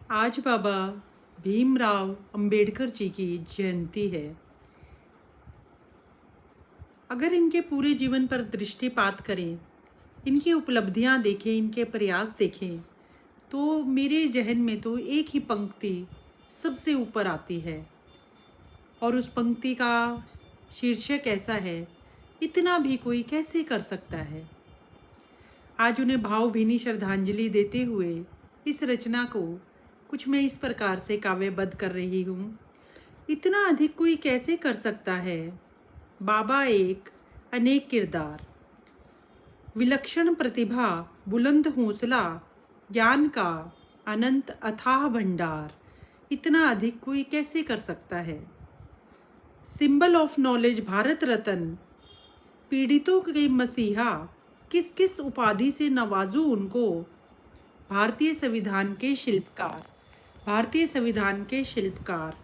आज बाबा भीमराव अंबेडकर जी की जयंती है। अगर इनके पूरे जीवन पर दृष्टिपात करें, इनकी उपलब्धियां देखें, इनके प्रयास देखें, तो मेरे जहन में तो एक ही पंक्ति सबसे ऊपर आती है। और उस पंक्ति का शीर्षक ऐसा है, इतना भी कोई कैसे कर सकता है। आज उन्हें भावभीनी श्रद्धांजलि देते हुए इस रचना को कुछ मैं इस प्रकार से काव्यबद्ध कर रही हूँ। इतना अधिक कोई कैसे कर सकता है। बाबा एक अनेक किरदार, विलक्षण प्रतिभा, बुलंद हौसला, ज्ञान का अनंत अथाह भंडार। इतना अधिक कोई कैसे कर सकता है। Symbol of knowledge, Bharat Ratna, पीड़ितों के मसीहा, किस किस उपाधि से नवाजूं उनको। भारतीय संविधान के शिल्पकार, भारतीय संविधान के शिल्पकार।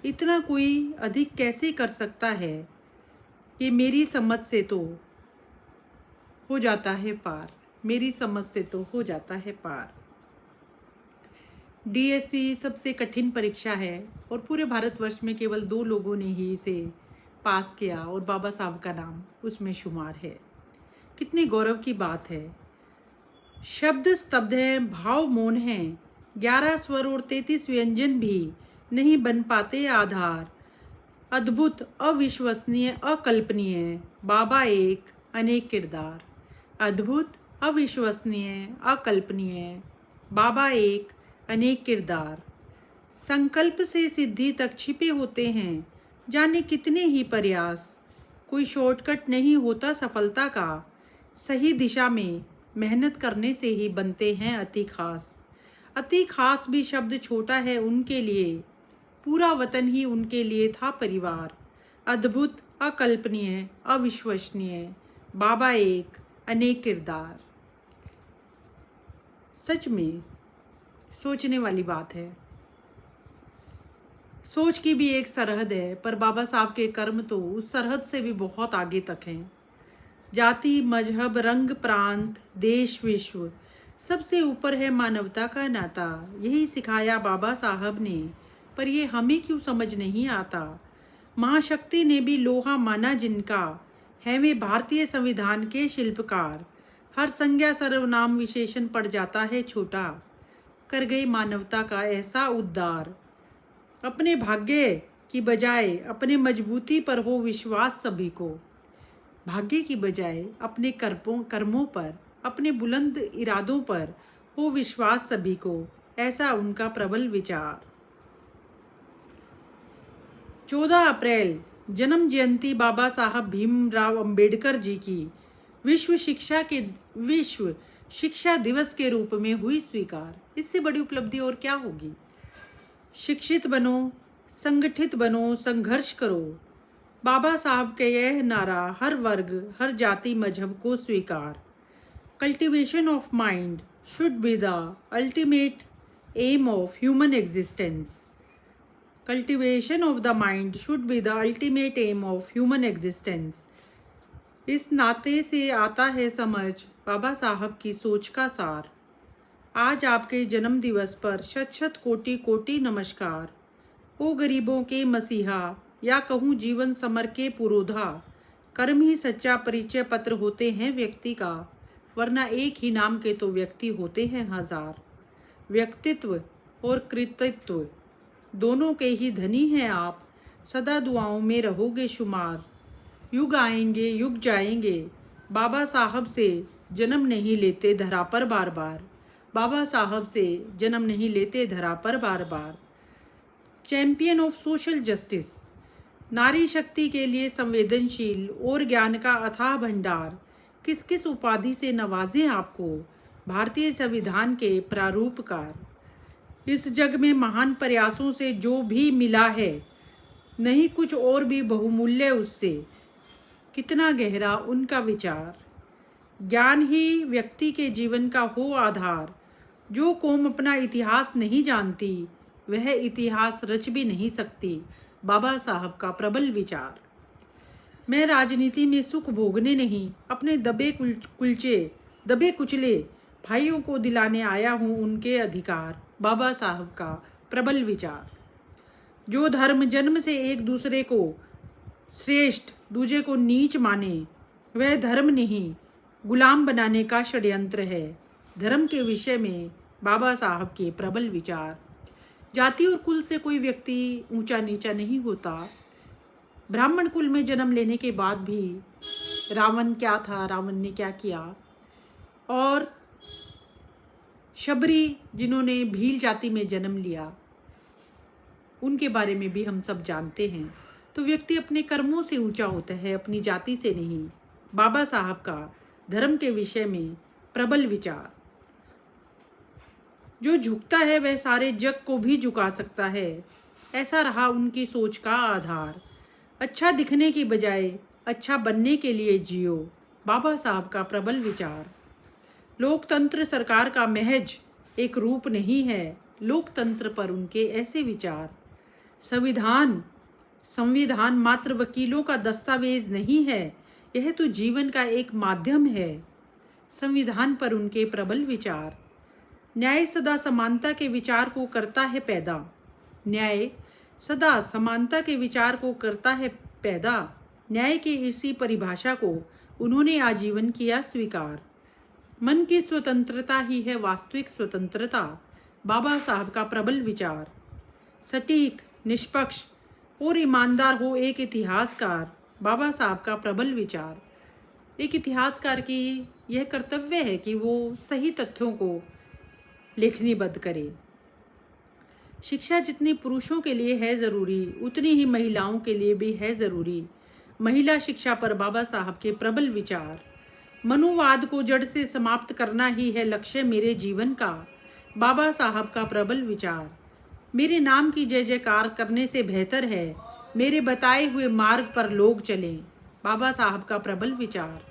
इतना कोई अधिक कैसे कर सकता है। ये मेरी समझ से तो हो जाता है पार, मेरी समझ से तो हो जाता है पार। डीएससी सबसे कठिन परीक्षा है और पूरे भारतवर्ष में केवल 2 लोगों ने ही इसे पास किया और बाबा साहब का नाम उसमें शुमार है। कितनी गौरव की बात है। शब्द स्तब्ध हैं, भाव मौन हैं, 11 स्वर और 33 व्यंजन भी नहीं बन पाते आधार। अद्भुत, अविश्वसनीय, अकल्पनीय, बाबा एक अनेक किरदार। अद्भुत, अविश्वसनीय, अकल्पनीय, बाबा एक अनेक किरदार। संकल्प से सिद्धि तक छिपे होते हैं जाने कितने ही प्रयास। कोई शॉर्टकट नहीं होता सफलता का, सही दिशा में मेहनत करने से ही बनते हैं अति खास। अति खास भी शब्द छोटा है उनके लिए, पूरा वतन ही उनके लिए था परिवार। अद्भुत, अकल्पनीय, अविश्वसनीय, बाबा एक अनेक किरदार। सच में सोचने वाली बात है। सोच की भी एक सरहद है, पर बाबा साहब के कर्म तो उस सरहद से भी बहुत आगे तक हैं। जाति, मजहब, रंग, प्रांत, देश, विश्व, सबसे ऊपर है मानवता का नाता। यही सिखाया बाबा साहब ने, पर ये हमें क्यों समझ नहीं आता। महाशक्ति ने भी लोहा माना जिनका, है वे भारतीय संविधान के शिल्पकार। हर संज्ञा सर्वनाम विशेषण पड़ जाता है छोटा, कर गई मानवता का ऐसा उद्धार। अपने भाग्य की बजाय अपने मजबूती पर हो विश्वास सभी को। भाग्य की बजाय अपने कर्मों पर, अपने बुलंद इरादों पर हो विश्वास सभी को, ऐसा उनका प्रबल विचार। 14 अप्रैल जन्म जयंती बाबा साहब भीमराव अंबेडकर जी की विश्व शिक्षा दिवस के रूप में हुई स्वीकार। इससे बड़ी उपलब्धि और क्या होगी। शिक्षित बनो, संगठित बनो, संघर्ष करो। बाबा साहब का यह नारा हर वर्ग, हर जाति, मजहब को स्वीकार। Cultivation of mind should be the ultimate aim of human existence. Cultivation of the mind should be the ultimate aim of human existence. इस नाते से आता है समझ बाबा साहब की सोच का सार। आज आपके जन्म दिवस पर शत शत कोटि कोटि नमस्कार। ओ गरीबों के मसीहा, या कहूँ जीवन समर के पुरोधा। कर्म ही सच्चा परिचय पत्र होते हैं व्यक्ति का, वरना एक ही नाम के तो व्यक्ति होते हैं हजार। व्यक्तित्व और कृतित्व दोनों के ही धनी हैं आप, सदा दुआओं में रहोगे शुमार। युग आएंगे, युग जाएंगे, बाबा साहब से जन्म नहीं लेते धरा पर बार बार। बाबा साहब से जन्म नहीं लेते धरा पर बार बार। चैंपियन ऑफ सोशल जस्टिस, नारी शक्ति के लिए संवेदनशील और ज्ञान का अथाह भंडार। किस किस उपाधि से नवाजें आपको, भारतीय संविधान के प्रारूपकार। इस जग में महान प्रयासों से जो भी मिला है, नहीं कुछ और भी बहुमूल्य उससे। कितना गहरा उनका विचार। ज्ञान ही व्यक्ति के जीवन का हो आधार। जो कौम अपना इतिहास नहीं जानती, वह इतिहास रच भी नहीं सकती। बाबा साहब का प्रबल विचार। मैं राजनीति में सुख भोगने नहीं, अपने दबे कुचले भाइयों को दिलाने आया हूँ उनके अधिकार। बाबा साहब का प्रबल विचार। जो धर्म जन्म से एक दूसरे को श्रेष्ठ दूजे को नीच माने, वह धर्म नहीं गुलाम बनाने का षड्यंत्र है। धर्म के विषय में बाबा साहब के प्रबल विचार। जाति और कुल से कोई व्यक्ति ऊंचा नीचा नहीं होता। ब्राह्मण कुल में जन्म लेने के बाद भी रावण क्या था, रावण ने क्या किया, और शबरी जिन्होंने भील जाति में जन्म लिया, उनके बारे में भी हम सब जानते हैं। तो व्यक्ति अपने कर्मों से ऊंचा होता है, अपनी जाति से नहीं। बाबा साहब का धर्म के विषय में प्रबल विचार। जो झुकता है वह सारे जग को भी झुका सकता है, ऐसा रहा उनकी सोच का आधार। अच्छा दिखने की बजाय अच्छा बनने के लिए जियो। बाबा साहब का प्रबल विचार। लोकतंत्र सरकार का महज एक रूप नहीं है, लोकतंत्र पर उनके ऐसे विचार। संविधान मात्र वकीलों का दस्तावेज नहीं है, यह तो जीवन का एक माध्यम है। संविधान पर उनके प्रबल विचार। न्याय सदा समानता के विचार को करता है पैदा। न्याय सदा समानता के विचार को करता है पैदा। न्याय की इसी परिभाषा को उन्होंने आजीवन किया स्वीकार। मन की स्वतंत्रता ही है वास्तविक स्वतंत्रता। बाबा साहब का प्रबल विचार। सटीक, निष्पक्ष और ईमानदार हो एक इतिहासकार। बाबा साहब का प्रबल विचार। एक इतिहासकार की यह कर्तव्य है कि वो सही तथ्यों को लेखनीबद्ध करे। शिक्षा जितनी पुरुषों के लिए है ज़रूरी, उतनी ही महिलाओं के लिए भी है ज़रूरी। महिला शिक्षा पर बाबा साहब के प्रबल विचार। मनुवाद को जड़ से समाप्त करना ही है लक्ष्य मेरे जीवन का। बाबा साहब का प्रबल विचार। मेरे नाम की जय जयकार करने से बेहतर है मेरे बताए हुए मार्ग पर लोग चलें। बाबा साहब का प्रबल विचार।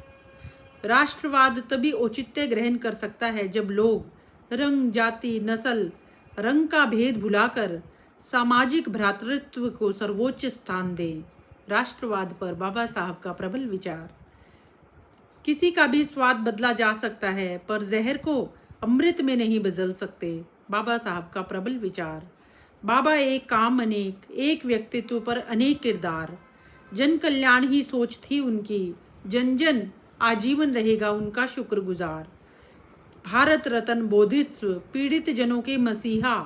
राष्ट्रवाद तभी औचित्य ग्रहण कर सकता है जब लोग रंग, जाति, नस्ल, रंग का भेद भुलाकर सामाजिक भ्रातृत्व को सर्वोच्च स्थान दें। राष्ट्रवाद पर बाबा साहब का प्रबल विचार। किसी का भी स्वाद बदला जा सकता है, पर जहर को अमृत में नहीं बदल सकते। बाबा साहब का प्रबल विचार। बाबा एक काम अनेक, एक व्यक्तित्व पर अनेक किरदार। जन कल्याण ही सोच थी उनकी, जन जन आजीवन रहेगा उनका शुक्रगुजार। भारत रत्न बोधित्व, पीड़ित जनों के मसीहा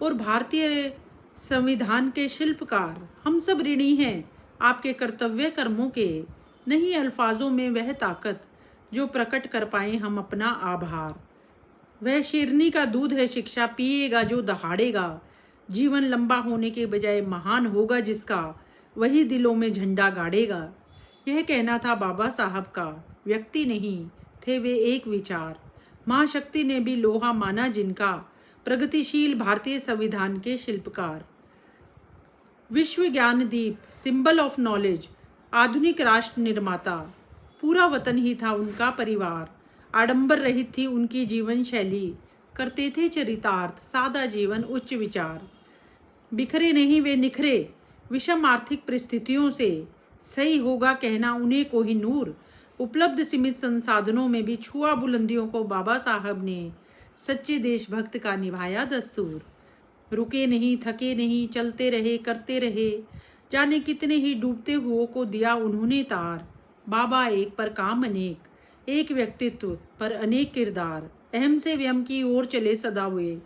और भारतीय संविधान के शिल्पकार। हम सब ऋणी हैं आपके कर्तव्य कर्मों के। नहीं अल्फाजों में वह ताकत जो प्रकट कर पाए हम अपना आभार। वह शेरनी का दूध है शिक्षा पिएगा जो दहाड़ेगा। जीवन लंबा होने के बजाय महान होगा जिसका, वही दिलों में झंडा गाड़ेगा। यह कहना था बाबा साहब का। व्यक्ति नहीं थे वे एक विचार। महाशक्ति ने भी लोहा माना जिनका, प्रगतिशील भारतीय संविधान के शिल्पकार। विश्व ज्ञान दीप, सिंबल ऑफ नॉलेज, आधुनिक राष्ट्र निर्माता। पूरा वतन ही था उनका परिवार। आडंबर रहित थी उनकी जीवन शैली। करते थे चरितार्थ, सादा जीवन, उच्च विचार। बिखरे नहीं वे निखरे विषम आर्थिक परिस्थितियों से। सही होगा कहना उन्हें कोहिनूर। उपलब्ध सीमित संसाधनों में भी छुआ बुलंदियों को बाबा साहब ने सच्चे देशभक्त का निभाया दस्तूर। रुके नहीं, थके नहीं, चलते रहे, करते रहे। जाने कितने ही डूबते हुओं को दिया उन्होंने तार। बाबा एक पर काम अनेक, एक व्यक्तित्व पर अनेक किरदार। अहम से व्यम की ओर चले सदा हुए,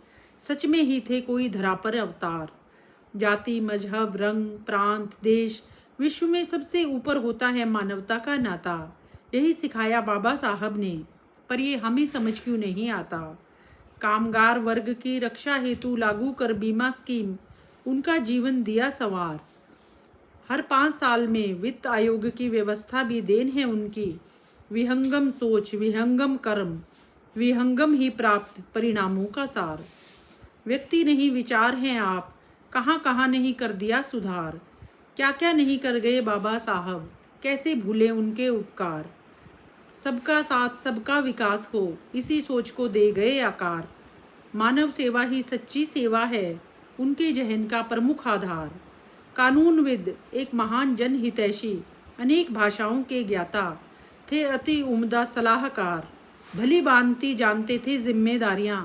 सच में ही थे कोई धरा पर अवतार। जाति, मजहब, रंग, प्रांत, देश, विश्व में सबसे ऊपर होता है मानवता का नाता। यही सिखाया बाबा साहब ने, पर ये हमें समझ क्यों नहीं आता। कामगार वर्ग की रक्षा हेतु लागू कर बीमा स्कीम, उनका जीवन दिया सवार। हर 5 साल में वित्त आयोग की व्यवस्था भी देन है उनकी। विहंगम सोच, विहंगम कर्म, विहंगम ही प्राप्त परिणामों का सार। व्यक्ति नहीं विचार हैं आप, कहाँ कहाँ नहीं कर दिया सुधार। क्या क्या नहीं कर गए बाबा साहब, कैसे भूले उनके उपकार। सबका साथ सबका विकास हो, इसी सोच को दे गए आकार। मानव सेवा ही सच्ची सेवा है, उनके जहन का प्रमुख आधार। कानूनविद, एक महान जनहितैषी, अनेक भाषाओं के ज्ञाता थे, अति उम्दा सलाहकार। भली भांति जानते थे जिम्मेदारियां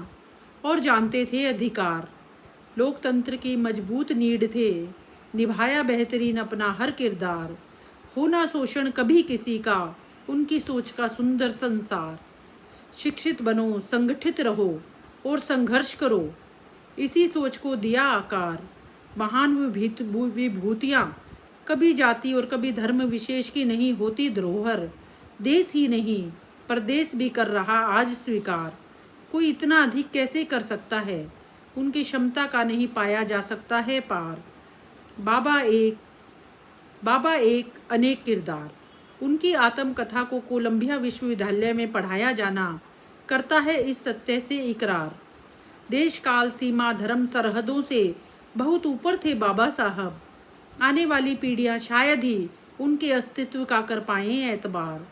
और जानते थे अधिकार। लोकतंत्र की मजबूत नींव थे, निभाया बेहतरीन अपना हर किरदार। होना शोषण कभी किसी का, उनकी सोच का सुंदर संसार। शिक्षित बनो, संगठित रहो और संघर्ष करो, इसी सोच को दिया आकार। महान विभूतियाँ कभी जाति और कभी धर्म विशेष की नहीं होती धरोहर। देश ही नहीं प्रदेश भी कर रहा आज स्वीकार। कोई इतना अधिक कैसे कर सकता है, उनकी क्षमता का नहीं पाया जा सकता है पार। बाबा एक अनेक किरदार। उनकी आत्मकथा को कोलंबिया विश्वविद्यालय में पढ़ाया जाना करता है इस सत्य से इकरार। देश काल सीमा धर्म सरहदों से बहुत ऊपर थे बाबा साहब। आने वाली पीढ़ियां शायद ही उनके अस्तित्व का कर पाएं एतबार।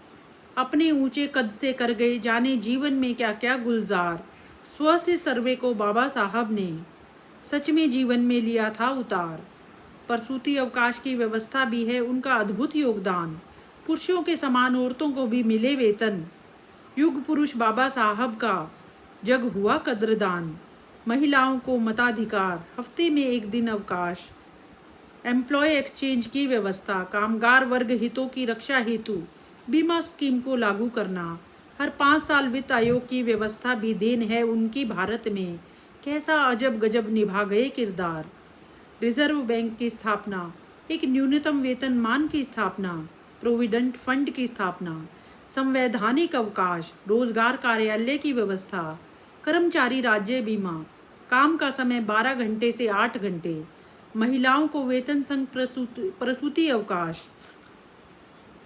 अपने ऊंचे कद से कर गए जाने जीवन में क्या क्या गुलजार। स्व से सर्वे को बाबा साहब ने सच में जीवन में लिया था उतार। प्रसूति अवकाश की व्यवस्था भी है उनका अद्भुत योगदान। पुरुषों के समान औरतों को भी मिले वेतन। युग पुरुष बाबा साहब का जग हुआ कद्रदान। महिलाओं को मताधिकार, हफ्ते में एक दिन अवकाश। एम्प्लॉय एक्सचेंज की व्यवस्था, कामगार वर्ग हितों की रक्षा हेतु बीमा स्कीम को लागू करना। हर 5 साल वित्त आयोग की व्यवस्था भी देन है उनकी भारत में। कैसा अजब गजब निभा गए किरदार। रिजर्व बैंक की स्थापना, एक न्यूनतम वेतनमान की स्थापना, प्रोविडेंट फंड की स्थापना, संवैधानिक अवकाश, रोजगार कार्यालय की व्यवस्था, कर्मचारी राज्य बीमा, काम का समय 12 घंटे से 8 घंटे, महिलाओं को वेतन संग प्रसूति अवकाश,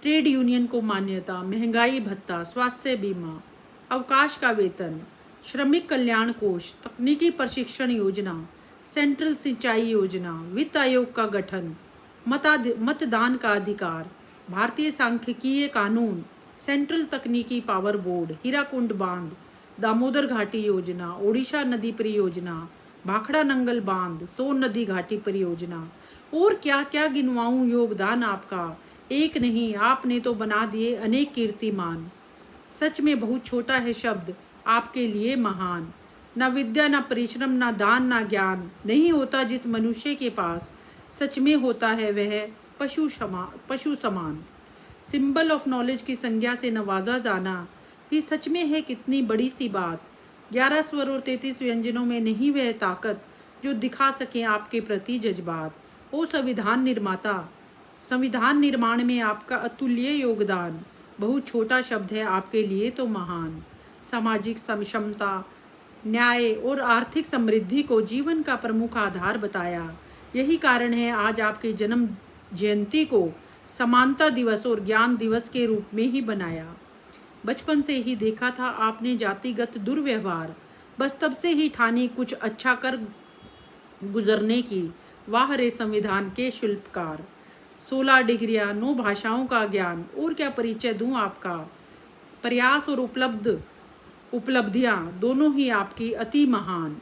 ट्रेड यूनियन को मान्यता, महंगाई भत्ता, स्वास्थ्य बीमा, अवकाश का वेतन, श्रमिक कल्याण कोष, तकनीकी प्रशिक्षण योजना, सेंट्रल सिंचाई योजना, वित्त आयोग का गठन, मतदान का अधिकार, भारतीय सांख्यिकीय कानून, सेंट्रल तकनीकी पावर बोर्ड, हीराकुंड बांध, दामोदर घाटी योजना, ओडिशा नदी परियोजना, भाखड़ा नंगल बांध, सोन नदी घाटी परियोजना। और क्या क्या गिनवाऊं योगदान आपका, एक नहीं आपने तो बना दिए अनेक कीर्तिमान। सच में बहुत छोटा है शब्द आपके लिए महान। ना विद्या, ना परिश्रम, ना दान, ना ज्ञान नहीं होता जिस मनुष्य के पास, सच में होता है वह पशु समान। सिंबल ऑफ नॉलेज की संज्ञा से नवाजा जाना ही सच में है कितनी बड़ी सी बात। 11 स्वर और 33 व्यंजनों में नहीं वह ताकत जो दिखा सके आपके प्रति जज्बात। ओ संविधान निर्माता, संविधान निर्माण में आपका अतुल्य योगदान। बहुत छोटा शब्द है आपके लिए तो महान। सामाजिक समता, न्याय और आर्थिक समृद्धि को जीवन का प्रमुख आधार बताया। यही कारण है आज आपके जन्म जयंती को समानता दिवस और ज्ञान दिवस के रूप में ही बनाया। बचपन से ही देखा था आपने जातिगत दुर्व्यवहार, बस तब से ही ठानी कुछ अच्छा कर गुजरने की। वाह रे संविधान के शिल्पकार। 16 डिग्रियां, 9 भाषाओं का ज्ञान, और क्या परिचय दूं आपका। प्रयास और उपलब्धियां दोनों ही आपकी अति महान।